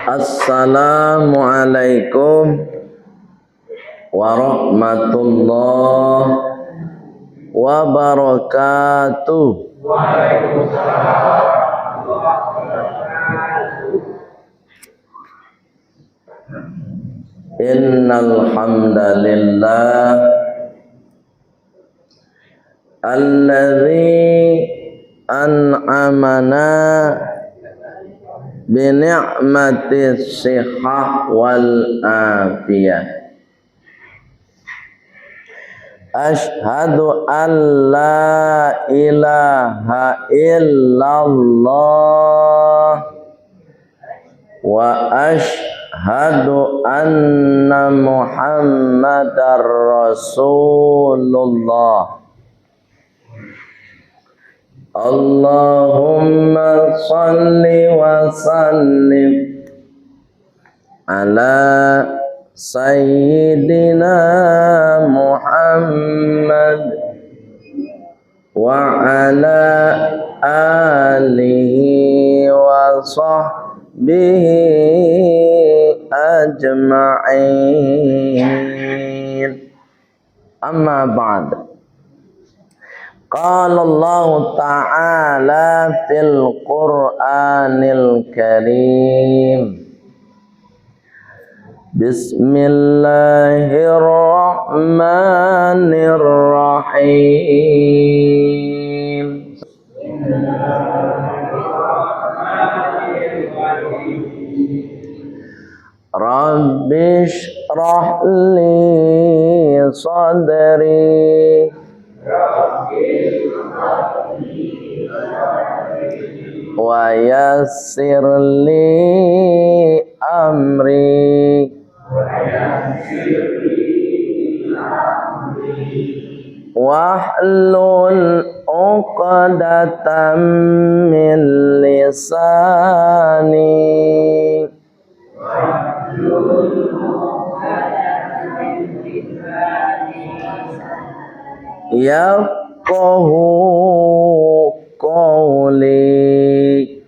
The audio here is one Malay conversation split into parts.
Assalamualaikum warahmatullahi wabarakatuh. Innal hamdalillah alladzi an'amana bi ni'matis shihah wal afiyah. Ashhadu an la ilaha illallah wa ashhadu anna muhammadar rasulullah. Allahumma salli wa sallim ala sayyidina Muhammad wa ala alihi wa sahbihi ajma'in. Amma ba'd. Qala Allah ta'ala fil Qur'anil Karim. Bismillahirrahmanirrahim. Rabbi shrah li sadri wa yassir li amri wahlul 'uqdatam min lisani yafqahu qawli.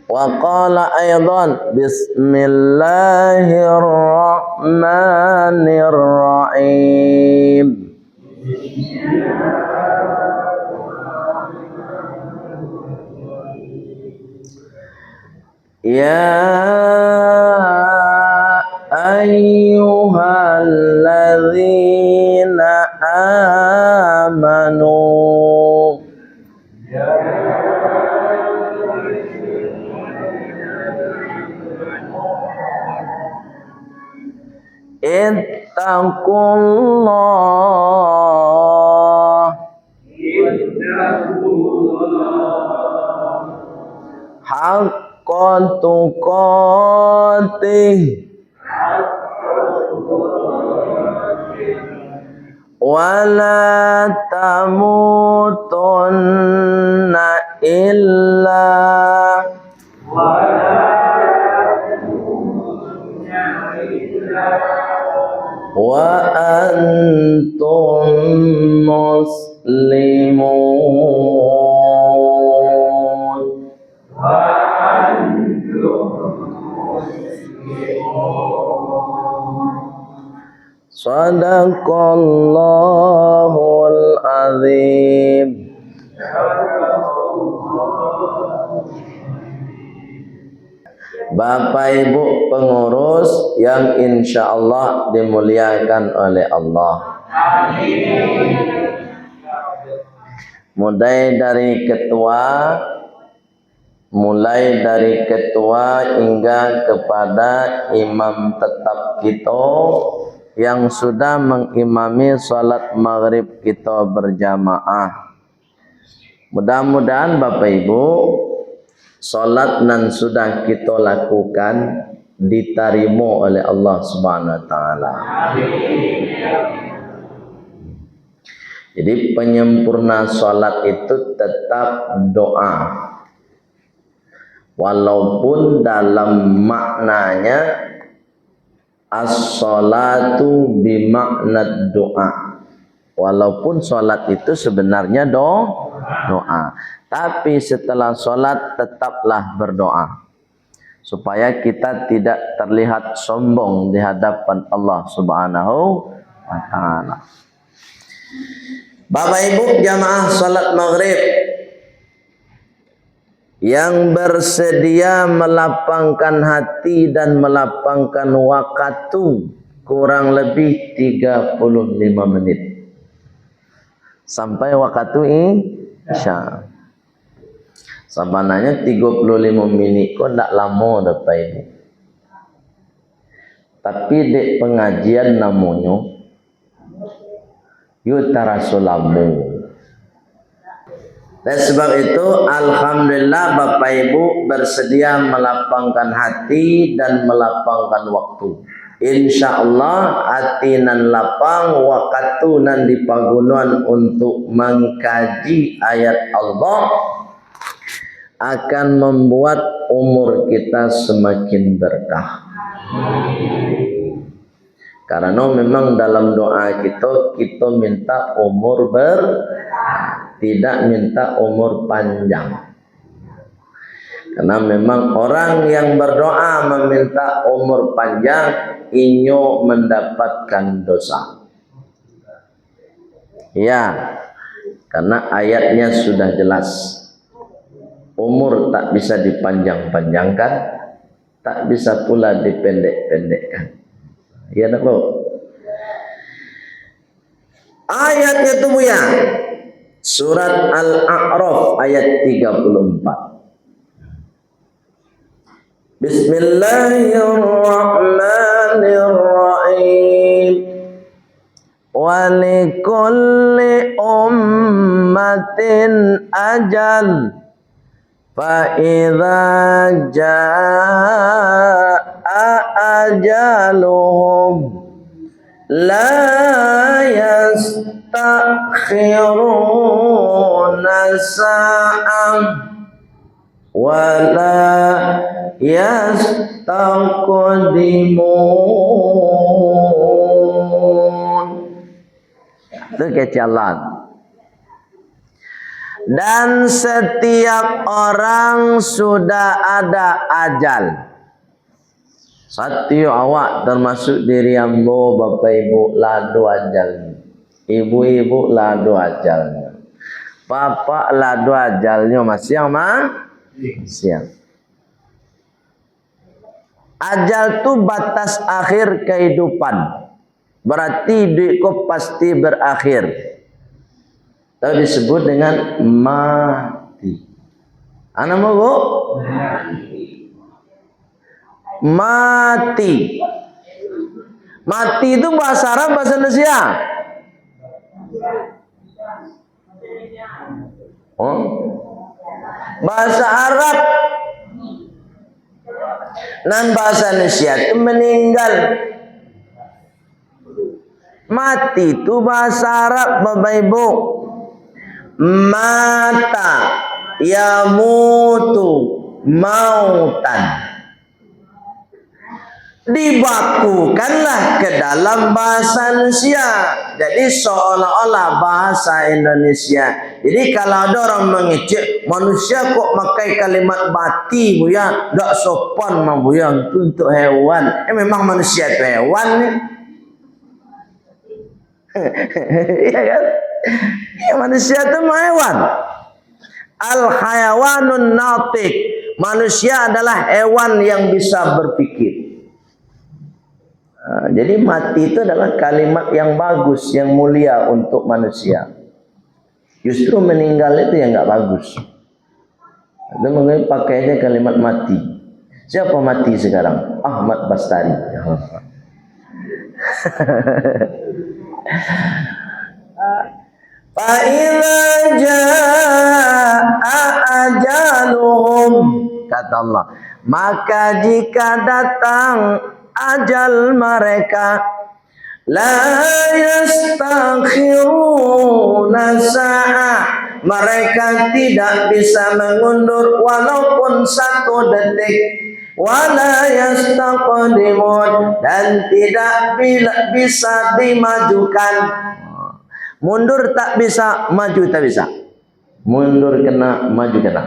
Wa qala aydan bismillahirrahmanirrahim. Ya ayyuhalladzina amanu ittaqullah haqqa tuqatih wa la tamutunna illa wa antum muslimun. Sadaqallahul azim. Bapak Ibu pengurus yang insya Allah dimuliakan oleh Allah. Amin. Mulai dari ketua hingga kepada imam tetap kita yang sudah mengimami salat maghrib kita berjamaah. Mudah-mudahan Bapak Ibu salat nan sudah kita lakukan diterima oleh Allah Subhanahu wa taala. Jadi penyempurna salat itu tetap doa. Walaupun dalam maknanya as-salatu bimakna doa. Walaupun salat itu sebenarnya doa. Tapi setelah sholat tetaplah berdoa, supaya kita tidak terlihat sombong di hadapan Allah Subhanahu wa ta'ala. Bapak Ibu jamaah salat maghrib yang bersedia melapangkan hati dan melapangkan waktu, kurang lebih 35 menit sampai waktu isya. Sebenarnya 35 menit kok tidak lama Bapak Ibu. Tapi di pengajian namanya yutarasulamu. Dan sebab itu alhamdulillah Bapak Ibu bersedia melapangkan hati dan melapangkan waktu. Insyaallah hati nan lapang, waktu nan dipagunuan untuk mengkaji ayat Allah akan membuat umur kita semakin berkah. Karena memang dalam doa kita minta umur tidak minta umur panjang. Karena memang orang yang berdoa meminta umur panjang inyo mendapatkan dosa. Ya, karena ayatnya sudah jelas. Umur tak bisa dipanjang-panjangkan, tak bisa pula dipendek-pendekkan. Ya nak bro. Ayatnya itu ya. Surat Al-A'raf ayat 34. Bismillahirrahmanirrahim. Wa likulli ummatin ajal. Fa idza jaa ajaluhum la yastakhiruna sa'am wa la yastaqdimun. Itu kecilan. Dan setiap orang sudah ada ajal. Satu awak termasuk diri ambo Bapak Ibu ladu ajalnya. Ibu-ibu ladu ajalnya. Bapak ladu ajalnya masih siang. Ajal tu batas akhir kehidupan. Berarti hidupku pasti berakhir. Itu disebut dengan mati. Anak mau bu? Mati. Mati itu bahasa Arab, bahasa Indonesia. Oh? Bahasa Arab dan bahasa Indonesia itu meninggal. Mati itu bahasa Arab Bapak Ibu. Mata yamutu mautan. Dibakukanlah ke dalam bahasa Indonesia. Jadi seolah-olah bahasa Indonesia. Jadi kalau ada orang mengecek manusia kok pakai kalimat mati bu ya, tidak sopan mah bu ya, itu untuk hewan. Memang manusia itu hewan nih. Iya kan? Ya, manusia itu hewan. Al hayawanun natik. Manusia adalah hewan yang bisa berpikir. Jadi mati itu adalah kalimat yang bagus, yang mulia untuk manusia. Justru meninggal itu yang nggak bagus. Itu mengenai pakainya kalimat mati. Siapa mati sekarang? Ahmad Bastari. Fa'idza jaa ajaluhum, kata Allah, maka jika datang ajal mereka, la yastakhiruna sa'ah, mereka tidak bisa mengundur walaupun 1 detik, wala yastaqdimun, dan tidak bisa dimajukan. Mundur tak bisa, maju tak bisa. Mundur kena, maju kena.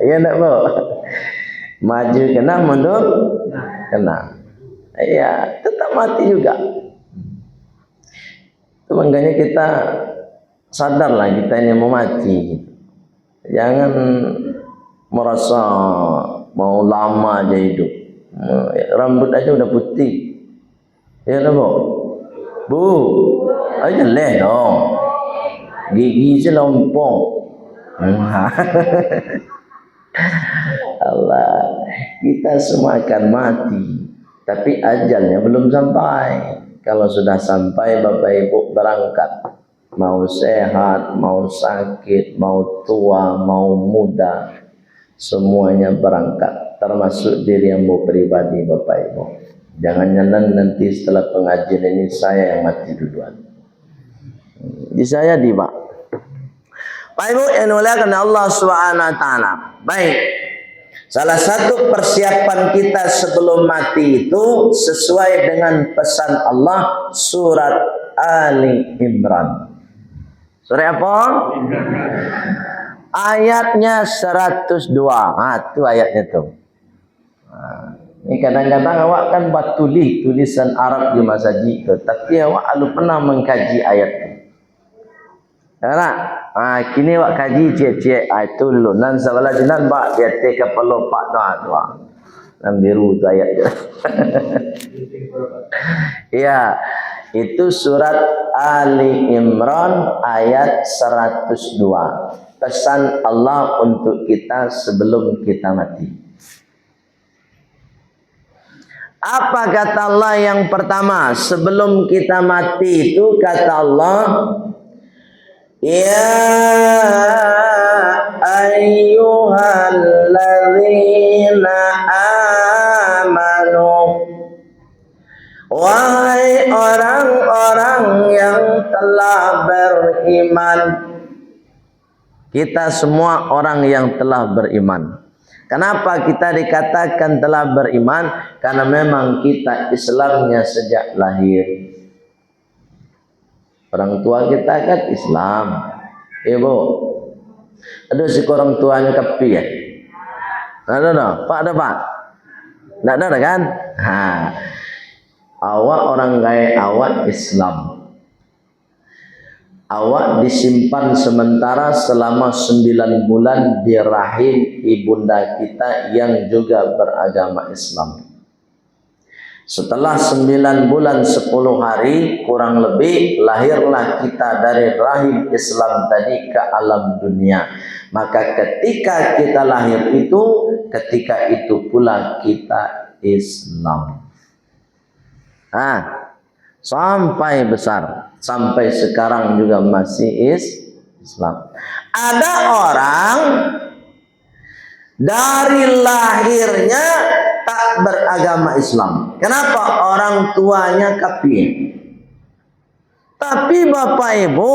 Ya enggak, Bu? Maju kena, mundur kena. Iya, tetap mati juga. Itu makanya kita sadarlah kita ini mau mati. Jangan merasa mau lama aja hidup. Rambut aja udah putih. Ya enggak, Bu? Bu, aja leh dong. Gigi selompong. Allah, kita semua akan mati, tapi ajalnya belum sampai. Kalau sudah sampai, Bapak Ibu berangkat. Mau sehat, mau sakit, mau tua, mau muda, semuanya berangkat. Termasuk diri yang mau pribadi, Bapak Ibu. Jangan nyanan nanti setelah pengajian ini saya yang mati duluan. Di saya di Pak. Pak Ibu yang dimuliakan Allah Subhanahu wa taala. Baik. Salah satu persiapan kita sebelum mati itu sesuai dengan pesan Allah surat Ali Imran. Surat apa? Ayatnya 102. Itu ayatnya tuh. Ini kadang-kadang awak kan buat tulisan Arab di masjid, tapi awak alu pernah mengkaji ayat itu. Nah, kini awak kaji cek itu dulu. Nan sabala jinan ba dia te kepala pak doa. Nan biru tu ayat je. Ya, itu surat Ali Imran ayat 102. Pesan Allah untuk kita sebelum kita mati. Apa kata Allah yang pertama sebelum kita mati itu? Kata Allah, ya ayyuhalladzina amanu, wahai orang-orang yang telah beriman. Kita semua orang yang telah beriman. Kenapa kita dikatakan telah beriman? Karena memang kita Islamnya sejak lahir. Orang tua kita kan Islam. Ibu, ada si orang tuanya kapi ya? Ada, Pak ada Pak? Tidak ada kan? Awak orang kaya awak Islam. Awak disimpan sementara selama 9 bulan di rahim ibunda kita yang juga beragama Islam. Setelah 9 bulan 10 hari kurang lebih lahirlah kita dari rahim Islam tadi ke alam dunia. Maka ketika kita lahir itu, ketika itu pula kita Islam. Sampai besar, sampai sekarang juga masih Islam. Ada orang dari lahirnya tak beragama Islam. Kenapa? Orang tuanya kafir. Tapi Bapak Ibu,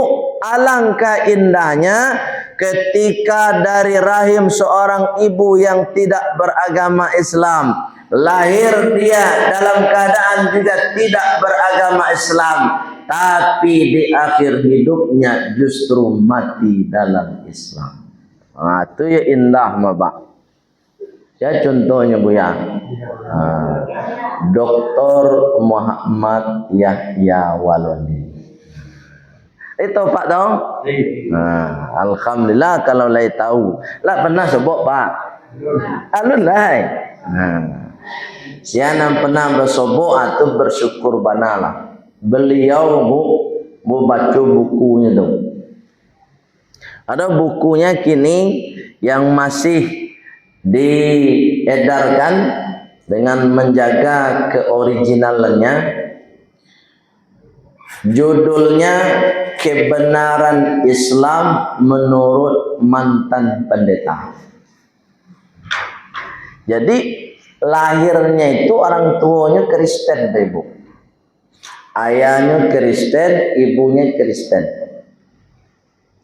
alangkah indahnya ketika dari rahim seorang ibu yang tidak beragama Islam, lahir dia dalam keadaan juga tidak beragama Islam, tapi di akhir hidupnya justru mati dalam Islam. Itu ya indah, Bapak. Ya contohnya Bu ya, Dr. Muhammad Yahya Waloni. Itu Pak dong. Alhamdulillah kalau lai tahu. Lah pernah sebut Pak. Alun lai. Siapa pernah bersobok atau bersyukur banalah. Beliau bu baca bukunya tuh. Ada bukunya kini yang masih diedarkan dengan menjaga keoriginalannya. Judulnya Kebenaran Islam Menurut Mantan Pendeta. Jadi lahirnya itu orang tuanya Kristen, Ibu. Ayahnya Kristen, ibunya Kristen.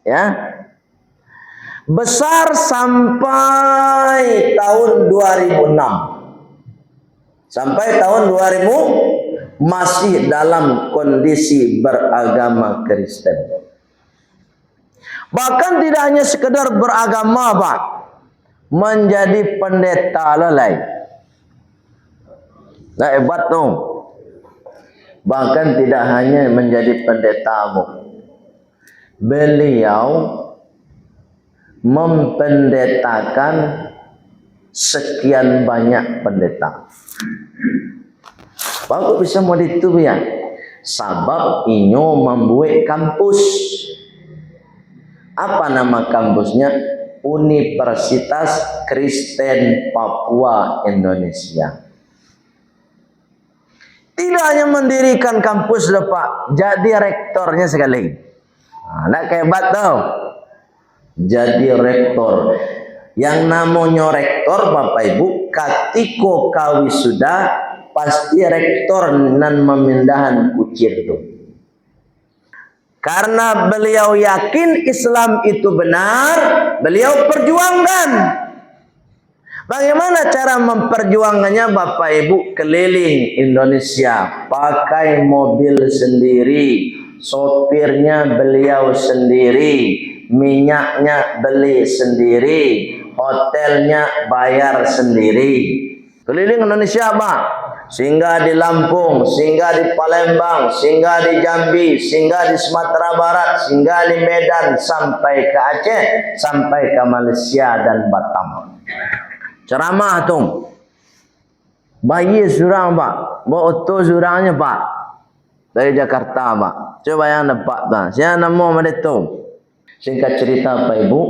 Ya. Besar sampai tahun 2006. Sampai tahun 2000 masih dalam kondisi beragama Kristen. Bahkan tidak hanya sekedar beragama, Pak, menjadi pendeta lelai. Nah, hebat dong. Bahkan tidak hanya menjadi pendeta, Bu. Beliau mempendetakan sekian banyak pendeta. Bagus bisa mau itu ya. Sabab inyo membuat kampus. Apa nama kampusnya? Universitas Kristen Papua Indonesia. Tidak hanya mendirikan kampus loh, Pak, jadi rektornya sekali. Nah, hebat tau. Jadi rektor. Yang namanya rektor, Bapak Ibu, katiko kawi sudah pasti rektor nan memindahan kucir tuh. Karena beliau yakin Islam itu benar, beliau perjuangkan. Bagaimana cara memperjuangkannya, Bapak Ibu? Keliling Indonesia, pakai mobil sendiri, sopirnya beliau sendiri, minyaknya beli sendiri, hotelnya bayar sendiri. Keliling Indonesia, Pak. Singgah di Lampung, singgah di Palembang, singgah di Jambi, singgah di Sumatera Barat, singgah di Medan, sampai ke Aceh, sampai ke Malaysia dan Batam. Ceramah tuh. Bayi surang, Pak. Bawa auto surangnya, Pak. Dari Jakarta, Pak. Coba yang dapat, Pak. Saya nama itu. Singkat cerita, Pak Ibu,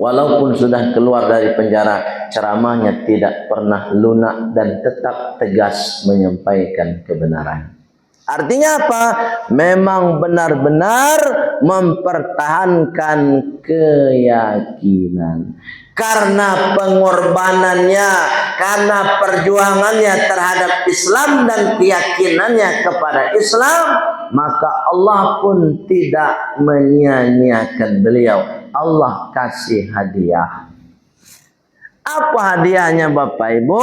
walaupun sudah keluar dari penjara, ceramahnya tidak pernah lunak dan tetap tegas menyampaikan kebenaran. Artinya apa? Memang benar-benar mempertahankan keyakinan. Karena pengorbanannya, karena perjuangannya terhadap Islam dan keyakinannya kepada Islam, maka Allah pun tidak menyia-nyiakan beliau. Allah kasih hadiah. Apa hadiahnya, Bapak Ibu?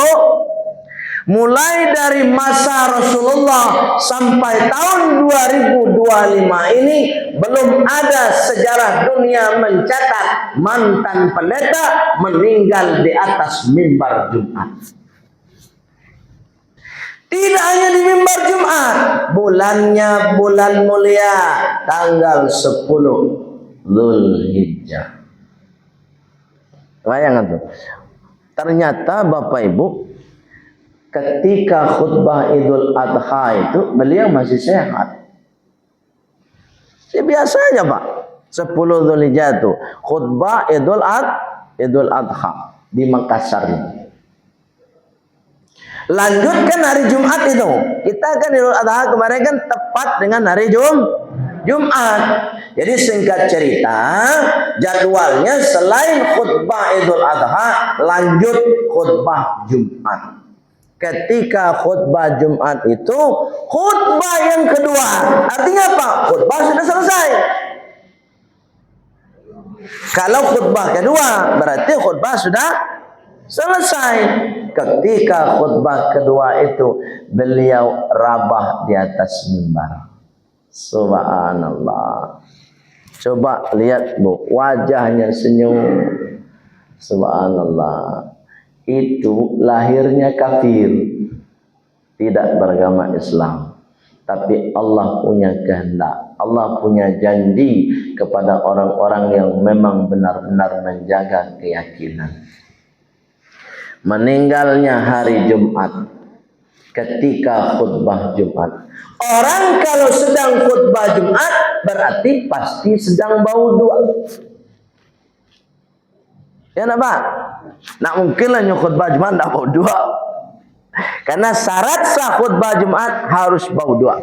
Mulai dari masa Rasulullah sampai tahun 2025 ini belum ada sejarah dunia mencatat mantan pendeta meninggal di atas mimbar Jumat. Tidak hanya di mimbar Jumat, bulannya bulan mulia, tanggal 10 Zulhijjah. Bayangkan tuh. Ternyata Bapak Ibu, ketika khutbah Idul Adha itu beliau masih sehat. Biasanya, Pak, 10 Zulhijjah itu khutbah Idul Adha di Makassar ini. Lanjutkan hari Jumat itu. Kita kan Idul Adha kemarin kan tepat dengan hari Jumat. Jadi singkat cerita, jadwalnya selain khutbah Idul Adha, lanjut khutbah Jumat. Ketika khutbah Jumat itu khutbah yang kedua. Artinya apa? Khutbah sudah selesai. Kalau khutbah kedua berarti khutbah sudah selesai. Ketika khutbah kedua itu beliau rabah di atas mimbar. Subhanallah. Coba lihat, Bu, wajahnya senyum. Subhanallah. Itu lahirnya kafir, tidak beragama Islam, tapi Allah punya kehendak, Allah punya janji kepada orang-orang yang memang benar-benar menjaga keyakinan. Meninggalnya hari Jumat ketika khutbah Jumat. Orang kalau sedang khutbah Jumat berarti pasti sedang bau dua. Ya, Pak? Nak mungkinlah khutbah Jumat tak bau dua. Karena syarat sah khutbah Jumat harus bau dua.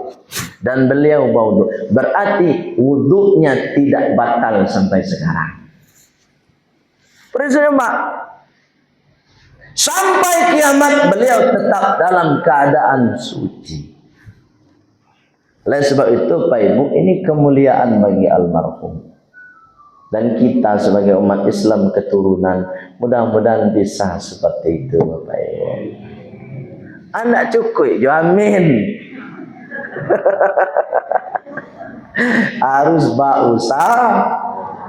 Dan beliau bau dua. Berarti wudunya tidak batal sampai sekarang. Perhatikan, Pak. Sampai kiamat beliau tetap dalam keadaan suci. Oleh sebab itu, Pak Ibu, ini kemuliaan bagi almarhum. Dan kita sebagai umat Islam keturunan mudah-mudahan bisa seperti itu, Bapak Ibu. Anak cukup, amin. Harus berusaha,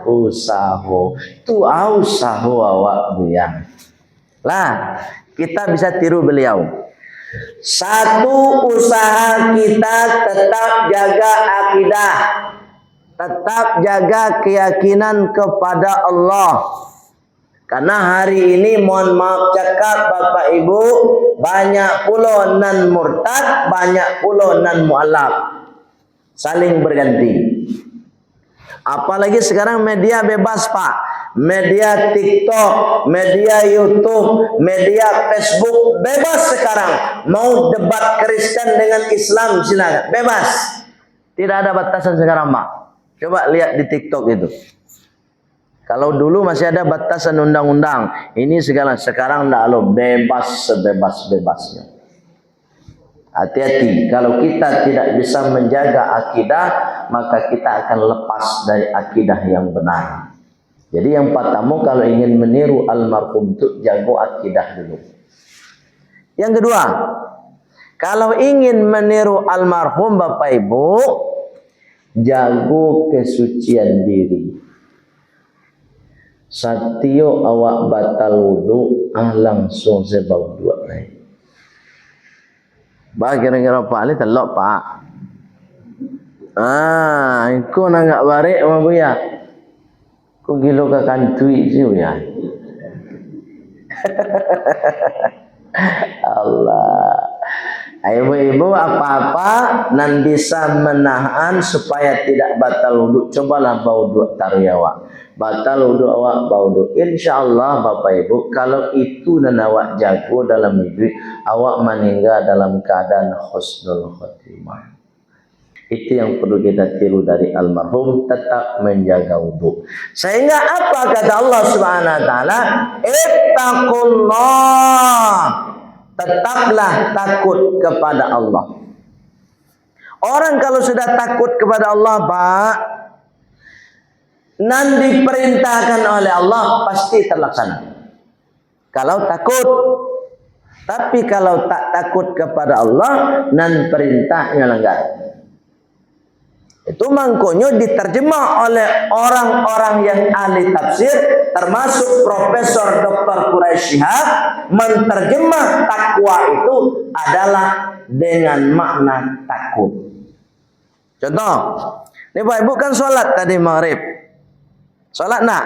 usaho. Tu usaho awak buyang. Lah, kita bisa tiru beliau. Satu, usaha kita tetap jaga akidah. Tetap jaga keyakinan kepada Allah. Karena hari ini mohon maaf cakap Bapak Ibu, banyak pula nan murtad, banyak pula nan mu'alaf. Saling berganti. Apalagi sekarang media bebas Pak. Media TikTok, media YouTube, media Facebook bebas sekarang. Mau debat Kristen dengan Islam silakan, bebas. Tidak ada batasan sekarang Pak. Coba lihat di TikTok itu. Kalau dulu masih ada batasan undang-undang, ini segala sekarang tidak lo bebas sebebas-bebasnya. Hati-hati, kalau kita tidak bisa menjaga akidah, maka kita akan lepas dari akidah yang benar. Jadi yang pertama, kalau ingin meniru almarhum itu jago akidah dulu. Yang kedua, kalau ingin meniru almarhum Bapak Ibu, jago kesucian diri. Satyo awak batal wudu, langsung saya bawa dua naik. Bah kira-kira Pak Ali telok Pak. Aku nak enggak barik sama buya. Ku gilo ke kantui sih buya. Allah. Ibu-ibu apa-apa nan bisa menahan supaya tidak batal wudu, cobalah bau dua taruyawa. Batal wudu awak bau wudu. Insyaallah Bapak Ibu, kalau itu dan awak jago dalam hidup, awak meninggal dalam keadaan husnul khotimah. Itu yang perlu kita tiru dari almarhum, tetap menjaga wudu. Sehingga apa kata Allah Subhanahu wa taala? Ittaqullah. Tetaplah takut kepada Allah. Orang kalau sudah takut kepada Allah, Pak, nan diperintahkan oleh Allah pasti terlaksana. Kalau takut. Tapi kalau tak takut kepada Allah, nan perintahnya langgar. Itu makanya diterjemah oleh orang-orang yang ahli tafsir, termasuk Profesor Dr. Quraisy Shihab, menterjemah takwa itu adalah dengan makna takut. Contoh, ini Pak Ibu kan sholat tadi maghrib. Sholat nak?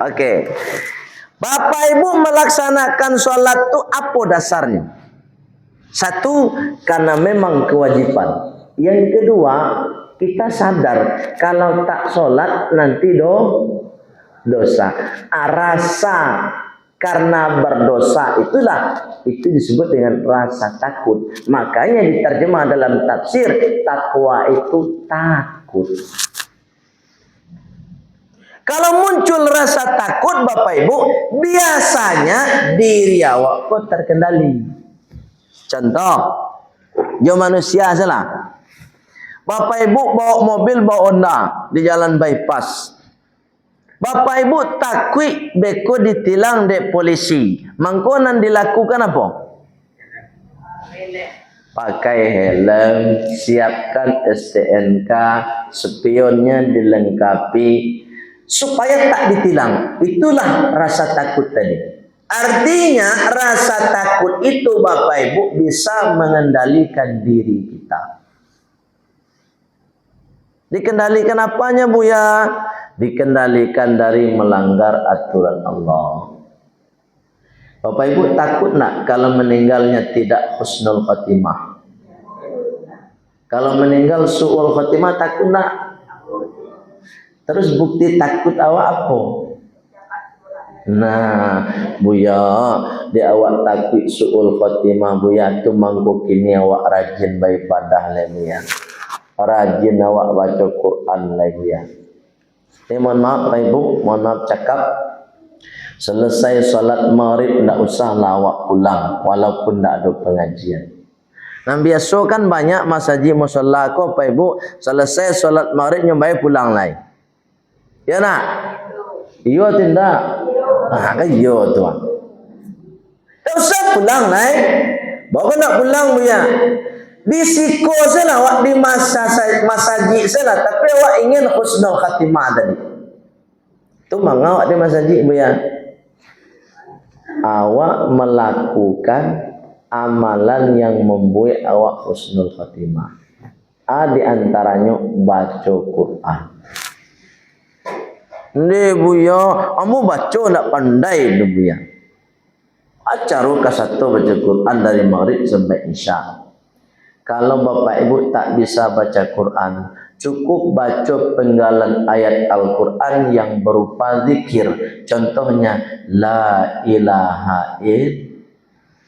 Oke. Bapak Ibu melaksanakan sholat itu apa dasarnya? Satu, karena memang kewajiban. Yang kedua, kita sadar kalau tak sholat nanti dosa. Rasa karena berdosa itu disebut dengan rasa takut. Makanya diterjemah dalam tafsir, takwa itu takut. Kalau muncul rasa takut Bapak Ibu, biasanya diri awak kok terkendali. Contoh, jo manusia salah. Bapak Ibu bawa mobil, bawa Honda di jalan bypass. Bapak Ibu takut beko ditilang dek polisi. Mangkonan dilakukan apa? Pakai helm, siapkan STNK, spionnya dilengkapi supaya tak ditilang. Itulah rasa takut tadi. Artinya rasa takut itu Bapak Ibu bisa mengendalikan diri kita. Dikendalikan apanya Buya? Dikendalikan dari melanggar aturan Allah. Bapak Ibu takut nak kalau meninggalnya tidak husnul khotimah? Kalau meninggal su'ul khotimah takut nak? Terus bukti takut awak apa? Nah, Buya, di awak takut su'ul khotimah Buya tu mangko kini awak rajin beribadah le Buya. Rajin awak baca Quran lagi ya. Mohon maaf Pak Ibu, mohon maaf cakap. Selesai salat maghrib tidak usah awak pulang walaupun tidak ada pengajian. Nah biasa kan banyak masjid musalla ko Pak Ibu, selesai salat maghrib nyambai pulang lagi. Ya nak? Iya tidak? Kan iya tuan. Tak usah pulang lagi. Bawa nak pulang Buya. Bisiko salah awak di masjid salah, tapi awak ingin husnul khatimah tadi. Tu mangawak di masjid buya. Awak melakukan amalan yang membuat awak husnul khatimah. Di antaranya baca Quran. Ni buya, kamu baca nak pandai ni buya. Acara ke satu baca Quran dari maghrib sampai isya. Kalau bapak ibu tak bisa baca Quran, cukup baca penggalan ayat Al-Quran yang berupa zikir. Contohnya, La ilaha illallah.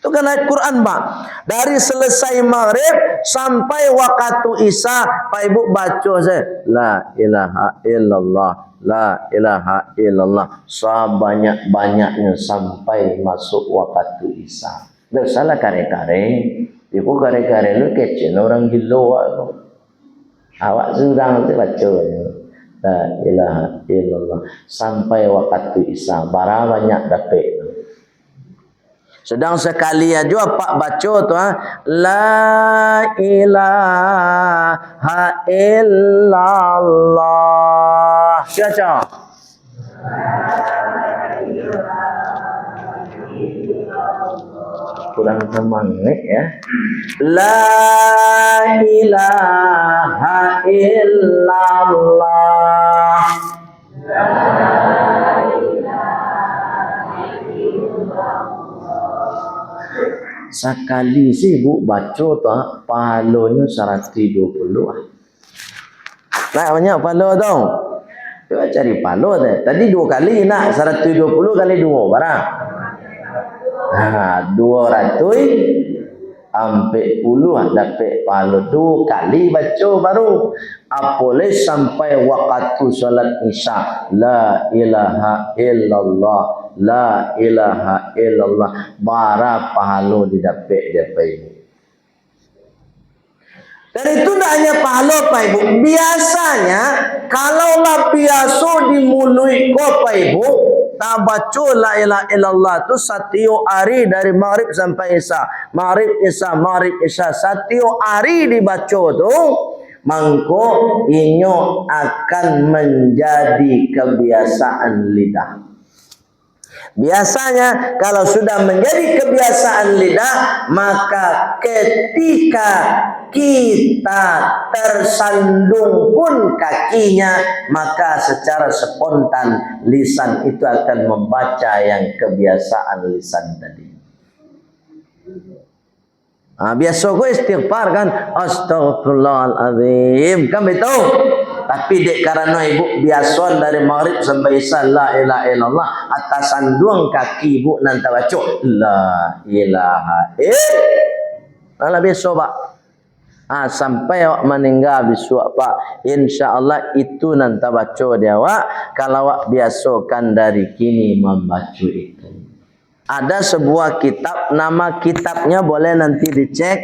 Itu kan ayat Quran, Pak. Dari selesai maghrib sampai waktu isya, Pak Ibu baca saya, La ilaha illallah, La ilaha illallah. Sebanyak-banyaknya sampai masuk waktu isya. Tidak salah kare-kare. Ibu kare-kare lu kecil, orang gila. Awak sedang baca. La ilaha illallah. Sampai waktu isya. Bara banyak dapat. Sedang sekali aja pak baca tu La ilaha illallah. Baca. Kurang semangat ya. La ilaha illallah. Sekali sih bu baca tu pahalanya 120 Nak banyak pahala tau. Coba cari pahala tu. Tadi 2 kali nak 120 kali 2 barang. 200 sampai puluh dapat pahala 2 kali baca baru. Apoleh sampai waktu solat isya. La ilaha illallah. La ilaha illallah. Bara pahala didapat dapat ini. Dan itu tidak hanya pahala Pak Ibu. Biasanya kalaulah biasa dimului ko Pak Ibu, tak baca la ilaha illallah tu setiap hari dari maghrib sampai isya. Maghrib isya setiap hari dibaca tu, mangko inyo akan menjadi kebiasaan lidah. Biasanya kalau sudah menjadi kebiasaan lidah, maka ketika kita tersandung pun kakinya, maka secara spontan lisan itu akan membaca yang kebiasaan lisan tadi. Biasa gue istighfar kan, Astaghfirullahaladzim, kan betul. Tapi dek karena ibu biasa dari maghrib sampai isya la ilaha illallah, atas sandung kaki ibu nanti baca la ilaha illallah biasa pak. Sampai awak meninggal besok pak, insyaallah itu nanti baca dia awak. Kalau awak biasakan dari kini membaca itu. Ada sebuah kitab, nama kitabnya boleh nanti dicek,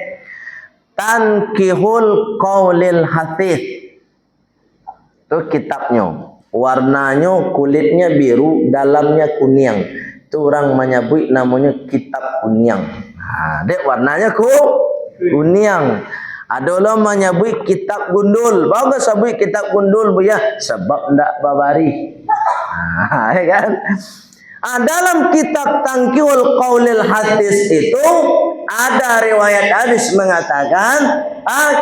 Tankihul Qaulil Hafiz. Itu kitabnya. Warnanya kulitnya biru, dalamnya kuning. Itu orang menyebut namanya kitab kuning. Dek warnanya kuning. Ada orang menyebut kitab gundul. Bagus sebut kitab gundul bu ya, sebab ndak babari. Ya kan? Dalam kitab Tankihul Qaulil Hadis itu ada riwayat hadis mengatakan,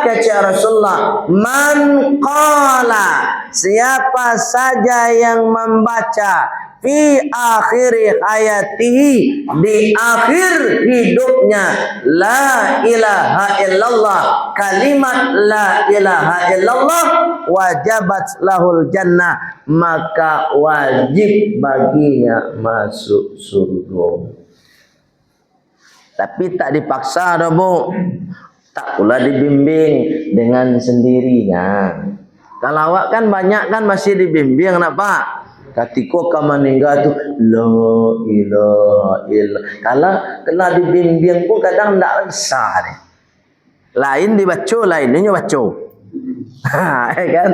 kata Rasulullah, man qala, siapa saja yang membaca fi akhiri hayatihi, di akhir hidupnya, la ilaha illallah, kalimat la ilaha illallah, wajabat lahul jannah, maka wajib baginya masuk surga. Tapi tak dipaksa dah bu, tak pula dibimbing dengan sendirinya. Kalau awak kan banyak kan masih dibimbing nak pak. Ketika kamu meninggal tu la ilaha illallah. Kalau kena dibimbing pun kadang tak bisa deh. Lain dibaca, lainnya baca. Kan?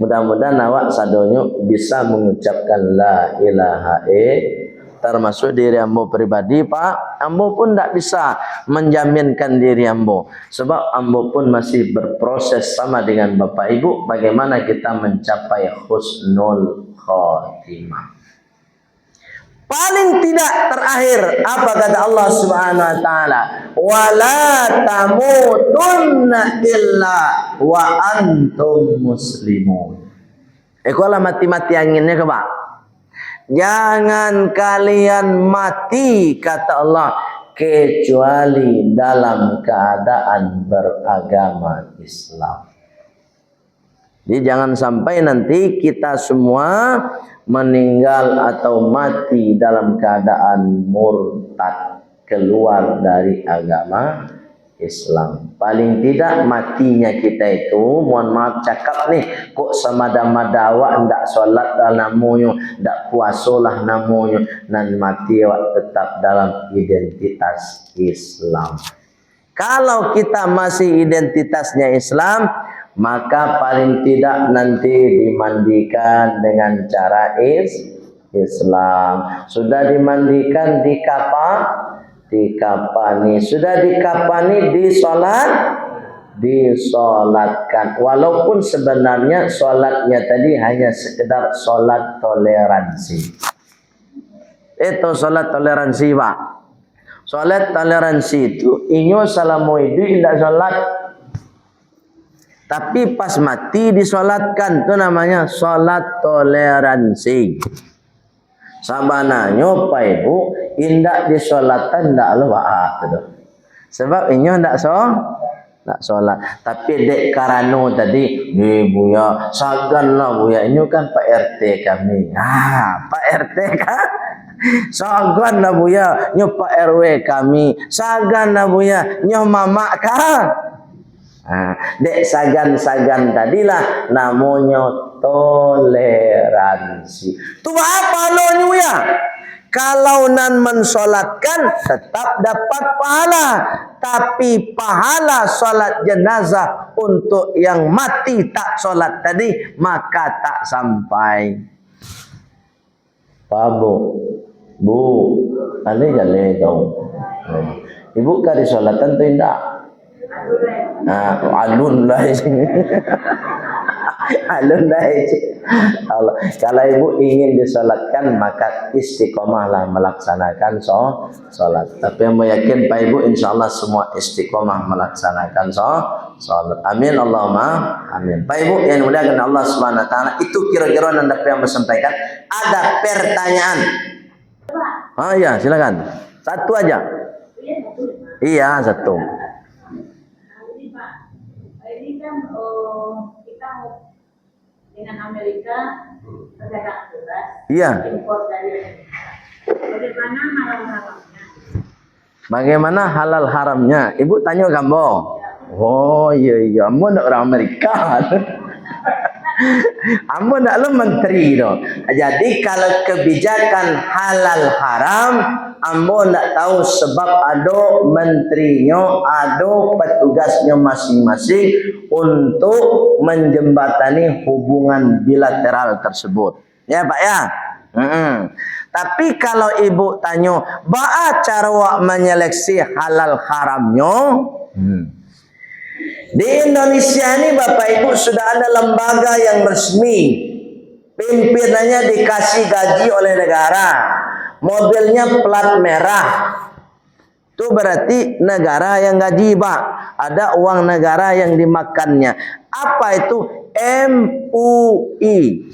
Mudah-mudahan awak sadonyo bisa mengucapkan la ilaha illallah. Termasuk diri ambo pribadi pak, ambo pun tak bisa menjaminkan diri ambo, sebab ambo pun masih berproses sama dengan bapak ibu bagaimana kita mencapai husnul khatimah. Paling tidak terakhir apa kata Allah Subhanahu wa taala? Wala tamutunna illa wa antum muslimun. Kalau mati-mati anginnya ke Pak. Jangan kalian mati kata Allah kecuali dalam keadaan beragama Islam. Jadi jangan sampai nanti kita semua meninggal atau mati dalam keadaan murtad, keluar dari agama Islam. Paling tidak matinya kita itu, mohon maaf cakap nih, kok semada-mada awak ndak solat lah namanya, ndak puasa lah namanya, dan mati awak tetap dalam identitas Islam. Kalau kita masih identitasnya Islam, maka paling tidak nanti dimandikan dengan cara Islam. Sudah dimandikan dikapani, sudah dikapani disolatkan. Walaupun sebenarnya solatnya tadi hanya sekedar solat toleransi. Itu solat toleransi Pak. Solat toleransi itu inyo salamu itu tidak solat, tapi pas mati disolatkan, itu namanya solat toleransi. Sabananya Pak Ibu indak disolatkan ndak lupa gitu. Sebab inyo ndak solat. Tapi dek karano tadi, buya sagan lah buya, inyo kan Pak RT kami. Pak RT kan sagan lah buya, nyo Pak RW kami. Sagan lah buya, nyo mama kan. Dek sagan-sagan tadilah namanya toleransi. Tu apa lo ya? Kalau nan mensolatkan tetap dapat pahala, tapi pahala solat jenazah untuk yang mati tak solat tadi maka tak sampai. Pak Bu, ale dong. Ibu kari solatan tu indah. Alun lah alun lah Allah. Kalau ibu ingin disolatkan maka istiqomahlah melaksanakan solat. Tapi yang meyakin Pak Ibu insyaallah semua istiqomah melaksanakan solat. Amin Allahumma amin. Pak Ibu yang dimuliakan Allah Subhanahu wa taala, itu kira-kira Anda yang sampaikan. Ada pertanyaan? Ya silakan. Satu aja. Iya satu. Ini kan kita dengan Amerika perdagangan bebas, impor dari Amerika. Bagaimana halal haramnya? Ibu tanya kamu. Oh iya, ambo nak orang Amerika. Ambo nak lo menteri do. Jadi kalau kebijakan halal haram, ambo nak tahu sebab ada menterinya, ada petugasnya masing-masing untuk menjembatani hubungan bilateral tersebut. Ya Pak ya. Tapi kalau ibu tanya, ba'a cara wak menyeleksi halal haramnya? Di Indonesia ini Bapak Ibu sudah ada lembaga yang resmi, pimpinannya dikasih gaji oleh negara, mobilnya plat merah. Itu berarti negara yang gaji Pak, ada uang negara yang dimakannya. Apa itu? MUI,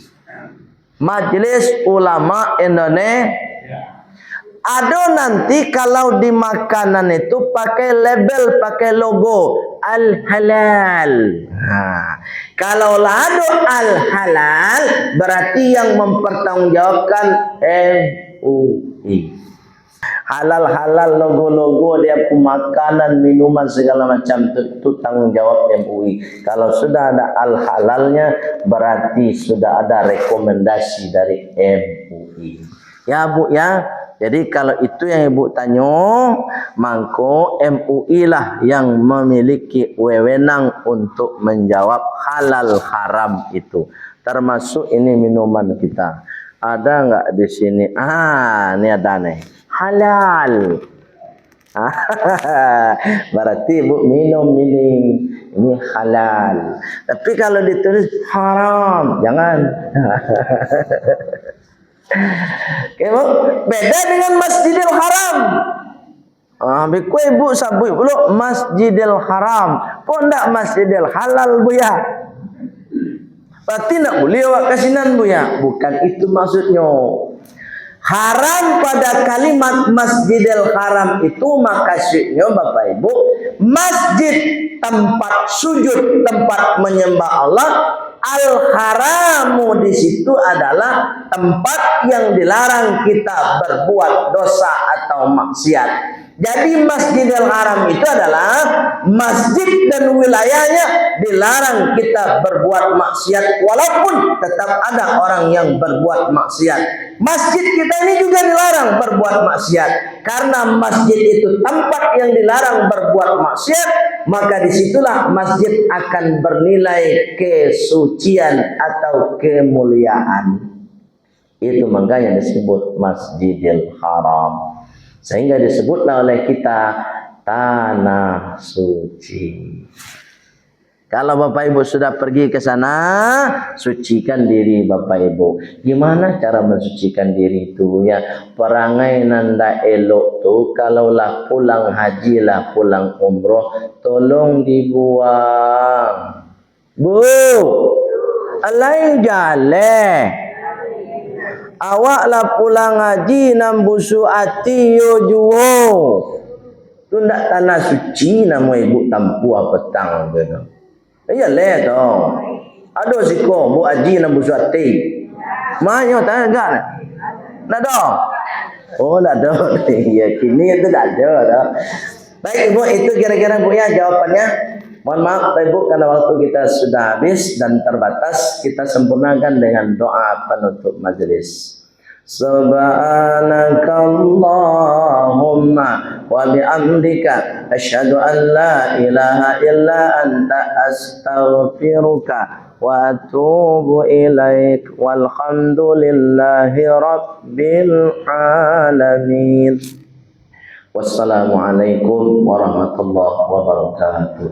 Majelis Ulama Indonesia. Ada nanti kalau di makanan itu pakai label, pakai logo Al-Halal. Kalau ada Al-Halal berarti yang mempertanggungjawabkan MUI. Halal-halal logo-logo dia makanan, minuman segala macam itu tanggung jawab MUI. Kalau sudah ada Al-Halalnya berarti sudah ada rekomendasi dari MUI. Ya Bu ya. Jadi kalau itu yang ibu tanya, maka MUI lah yang memiliki wewenang untuk menjawab halal haram itu. Termasuk ini minuman kita. Ada enggak di sini? Ini ada nih. Halal. Berarti ibu minum ini halal. Tapi kalau ditulis haram, jangan. Oke, Bu. Beda dengan Masjidil Haram. Biku ibu sabui dulu Masjidil Haram. Kok ndak Masjidil Halal, Bu ya? Berarti nak boleh awak kasinan, Bu ya? Bukan itu maksudnya. Haram pada kalimat Masjidil Haram itu maksudnya Bapak Ibu, masjid tempat sujud, tempat menyembah Allah. Al-haramu di situ adalah tempat yang dilarang kita berbuat dosa atau maksiat. Jadi Masjidil Haram itu adalah masjid dan wilayahnya dilarang kita berbuat maksiat, walaupun tetap ada orang yang berbuat maksiat. Masjid kita ini juga dilarang berbuat maksiat. Karena masjid itu tempat yang dilarang berbuat maksiat, maka disitulah masjid akan bernilai kesucian atau kemuliaan. Itu makanya disebut Masjidil Haram. Sehingga disebutlah oleh kita tanah suci. Kalau Bapak Ibu sudah pergi ke sana, sucikan diri Bapak Ibu. Gimana cara mensucikan diri itu ya? Perangai nanda elok tuh, kalaulah pulang haji lah, pulang umroh, tolong dibuang. Bu, alai jale. Awaklah pulang haji nambusu ati yo juo. Tu ndak tanah suci nama ibu tampu apa tang gitu. Iya le to. Ado siko bu haji nambusu ati. Manyo tanah enggak? Ndak do. Oh ndak do. Ya kini itu ndak ada dah. Baik Ibu, itu kira-kira Bu ya jawabannya. Mohon maaf Bapak Ibu karena waktu kita sudah habis dan terbatas, kita sempurnakan dengan doa penutup majelis. Subhanakallahumma wa bihamdika asyhadu an la ilaha illa anta astaghfiruka wa atubu ilaik walhamdulillahi rabbil alamin. Wassalamualaikum warahmatullahi wabarakatuh.